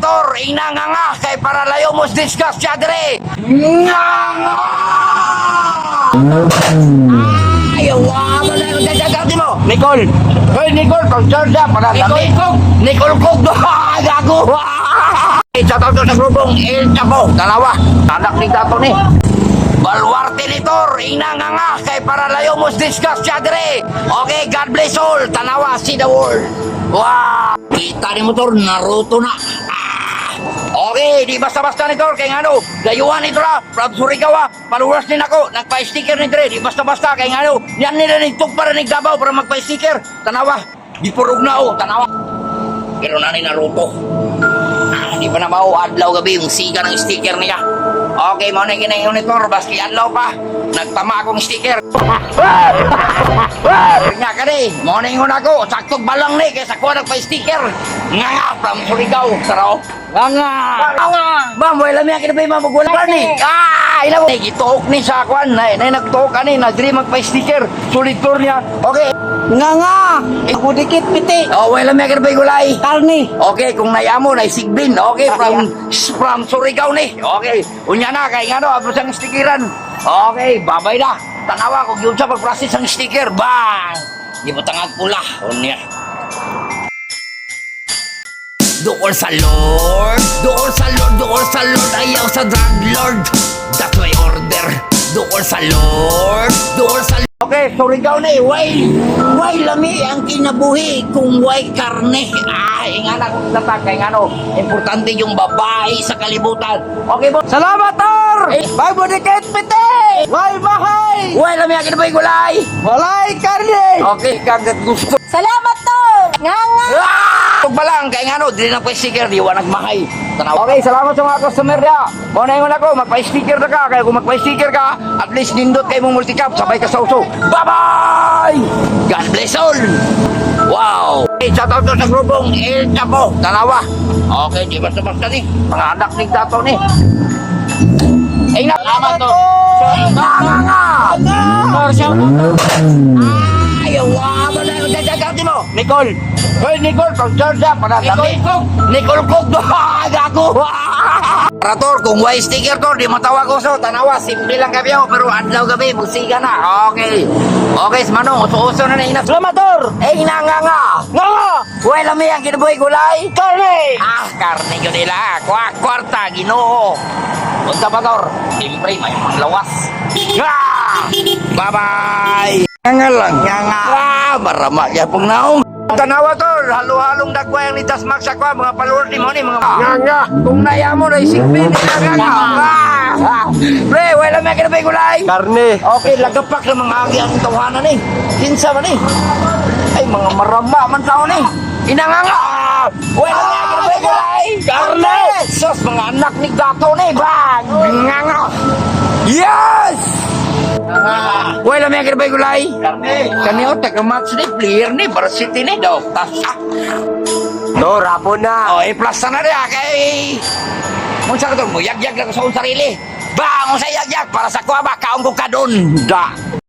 Tor, ina nga kay para layo mo discuss siya dire. Nga nga! Ayaw, mo na yung dadagati mo. Nicole! Hoy, Nicole, pag-charge siya para Nicole Cook! Nicole Cook! Gago! Shoutout to sa grupong El Chapo, dalawa. Anak ni Tato ni. Baluarte ni Tor, ina nga kay para layo mo discuss siya dire. Okay, God bless all. Tanawa, see the world. Wow! Kita ni mo Tor, Naruto na. Okay, di basta-basta ni Tor, kay ano, dayuhan ito na, from Surigao, followers din ako, nagpa-sticker ni Dre, di basta-basta, kay ano, yan nila nagtug para nagdabaw para magpa-sticker. Tanawa, di purog na o, tanawa. Pero na ni Naruto. Di pa na adlaw gabi yung siga ng sticker niya. Okay, mo na yung ginayon ni Tor, baski adlaw pa, nagtama akong sticker. Nga ka di, mo na yung ako, saktog balang ni, kaya sakuha nagpa-sticker. Nga, from Surigao, sarao. Nga! Ma'am, wala may akin na ba yung mamugulan ni? Ilaw! Gitok ni sa akuan, na nagtok ka ni, nagdiri magpa-sticker. Sulit tour niya. Okay. Nga! Ako dikit piti. Oh, wala may akin na ba yung gulay? Karni. Okay, kung nayamo, naisigbin. Okay, from Surigao ni. Okay, unya na, kaya nga no, abos ang stickeran. Okay, babay na. Tanawa, kung yun sa pag-process ang sticker, bang! Di mo tangag pula. Unya. Doon sa Lord, doon sa Lord, doon sa Lord, ayaw sa drug lord. That's my order. Doon sa Lord, doon sa Lord. Okay, Surigao na eh. Why lami ang kinabuhi kung why karne? Ingana kong tatag, ano, importante yung babae sa kalibutan. Okay, bo? Salamat, Tor! Bago dikit piti! Why bahay! Why lami ang kinabuhi gulay? Walay karni! Okay, kagat gusto. Salamat, Tor! Nga! Tug ba lang, kaya nga no, di na pa-sticker, di wa nagmahay. Tanaw. Okay, salamat sa mga customer niya. Muna yung ako, magpa-sticker na ka. Kaya kung magpa-sticker ka, at least nindot kayo mong multicap, sabay ka sa uso. Bye-bye! God bless all! Wow! Okay, shoutout to sa grupong El Chapo, dalawa. Okay, di basta-basta ni. Mga anak ni Tato ni. Ay, salamat to. Nga! Tor, shoutout. Ayaw, mo na yung dadagati mo. Nicole! Hoy, Nicole, pag-charge siya para Nicole Cook! Nicole Cook! Gago! Rator, kung may sticker to, di matawag ko so, tanawa, simple lang gabi ako, pero adlaw gabi, musiga na. Okay. Okay, Manong, uso-uso na na. Salamat, Tor! Nga! Nga! Uy, lami ang kinabuhi gulay. Karni! Karne ko nila. Kwarta, ginoo. Unsa pa, Tor? Siyempre, may panglawas. Nga! Bye-bye! Nga lang. Nga! Marama niya pong naong. Tanawa to, halo-halong dagwa yung ni Tasmax sa kwa, mga followers ni mo ni mga nga. Kung naya mo na isigpin, nga. Pre, wala may kinabay gulay. Karni! Okay, lagapak sa mga agi ang tawanan eh. Kinsa man eh. Ay, mga marama man tao ni. Inanganga. Wala may kinabay gulay. Karne! Sus, mga anak ni Gato ni. Bang! Nganga. Yes! Wala may kinabay gulay. Kani o, taga-match ni, player ni, varsity ni, daw. Tor, hapon na! O, plus na rin, kay... Kung sa ito, mo, yag-yag na ko sa akong sarili. Ba, kung sa yag-yag, para sa kuha ba, kaong ko ka doon. Da.